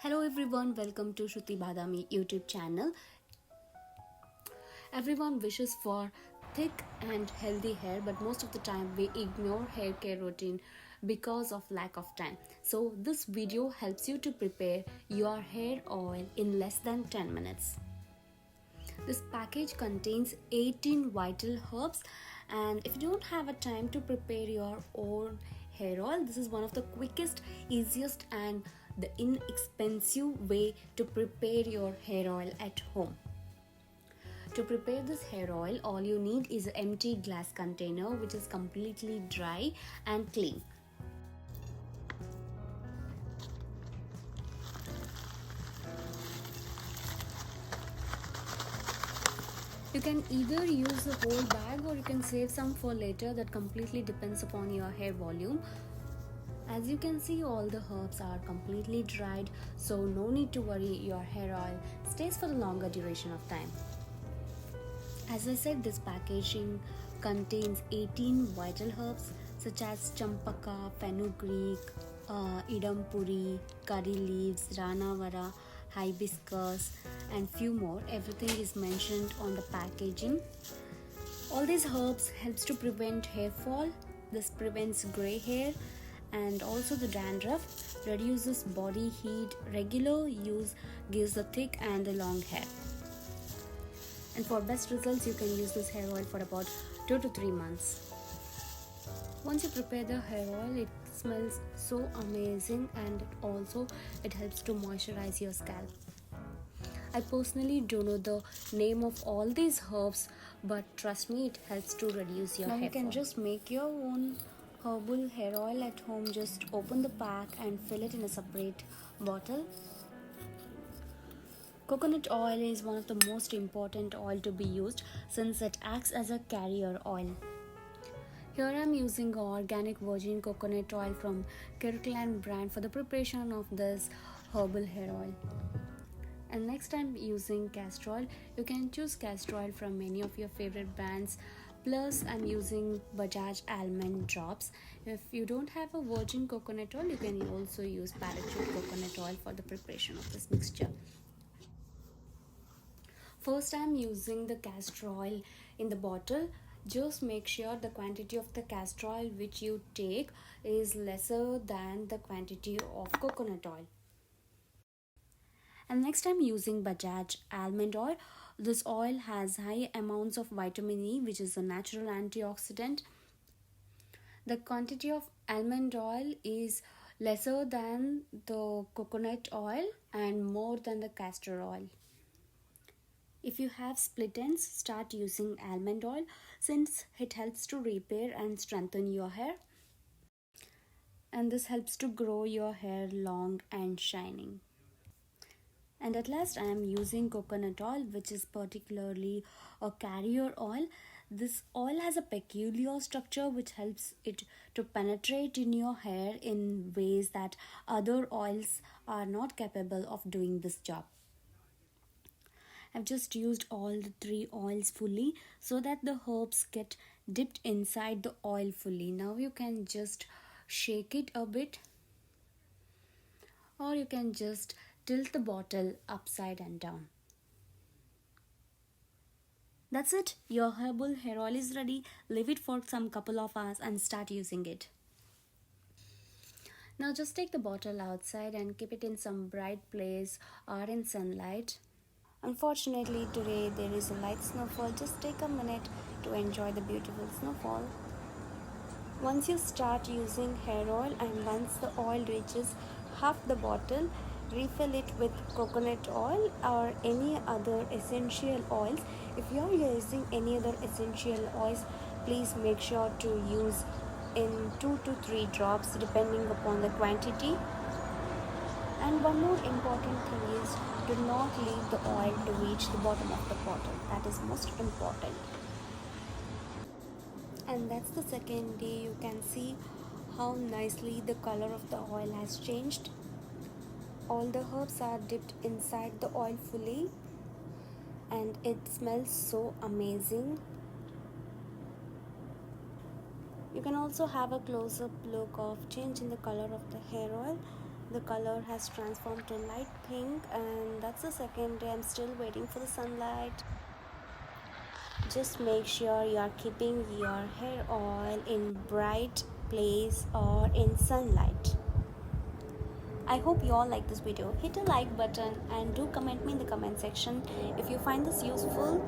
Hello everyone, welcome to Shruti Badami YouTube channel. Everyone wishes for thick and healthy hair, but most of the time we ignore hair care routine because of lack of time. So this video helps you to prepare your hair oil in less than 10 minutes. This package contains 18 vital herbs, and if you don't have a time to prepare your own hair oil, this is one of the quickest, easiest and the inexpensive way to prepare your hair oil at home. To prepare this hair oil, all you need is an empty glass container which is completely dry and clean. You can either use the whole bag or you can save some for later. That completely depends upon your hair volume. As you can see, all the herbs are completely dried, so no need to worry, your hair oil stays for a longer duration of time. As I said, this packaging contains 18 vital herbs such as champaka, fenugreek, idampuri, curry leaves, ranavara, hibiscus and few more. Everything is mentioned on the packaging. All these herbs helps to prevent hair fall. This prevents gray hair and also the dandruff, reduces body heat. Regular use gives the thick and the long hair. And for best results, you can use this hair oil for about 2 to 3 months. Once you prepare the hair oil, it smells so amazing, and it helps to moisturize your scalp. I personally don't know the name of all these herbs, but trust me, it helps to reduce your hair fall. You can just make your own herbal hair oil at home. Just open the pack and fill it in a separate bottle. Coconut oil is one of the most important oil to be used since it acts as a carrier oil. Here I am using organic virgin coconut oil from Kirkland brand for the preparation of this herbal hair oil. And next I'm using castor oil. You can choose castor oil from many of your favorite brands. Plus I'm using Bajaj almond drops. If you don't have a virgin coconut oil, you can also use parachute coconut oil for the preparation of this mixture. First I'm using the castor oil in the bottle. Just make sure the quantity of the castor oil which you take is lesser than the quantity of coconut oil. And next I'm using Bajaj almond oil. This oil has high amounts of vitamin E, which is a natural antioxidant. The quantity of almond oil is lesser than the coconut oil and more than the castor oil. If you have split ends, start using almond oil since it helps to repair and strengthen your hair. And this helps to grow your hair long and shining. And at last I am using coconut oil, which is particularly a carrier oil. This oil has a peculiar structure which helps it to penetrate in your hair in ways that other oils are not capable of doing this job. I've just used all the 3 oils fully so that the herbs get dipped inside the oil fully. Now you can just shake it a bit, or you can just tilt the bottle upside and down. That's it. Your herbal hair oil is ready. Leave it for some couple of hours and start using it. Now just take the bottle outside and keep it in some bright place or in sunlight. Unfortunately, today there is a light snowfall. Just take a minute to enjoy the beautiful snowfall. Once you start using hair oil and once the oil reaches half the bottle, refill it with coconut oil or any other essential oils. If you are using any other essential oils, please make sure to use in 2 to 3 drops depending upon the quantity. And one more important thing is, do not leave the oil to reach the bottom of the bottle. That is most important. And that's the second day. You can see how nicely the color of the oil has changed. All the herbs are dipped inside the oil fully and it smells so amazing. You can also have a close-up look of change in the color of the hair oil. The color has transformed to light pink, and that's the second day. I'm still waiting for the sunlight. Just make sure you are keeping your hair oil in bright place or in sunlight. I hope you all like this video. Hit a like button and do comment me in the comment section if you find this useful.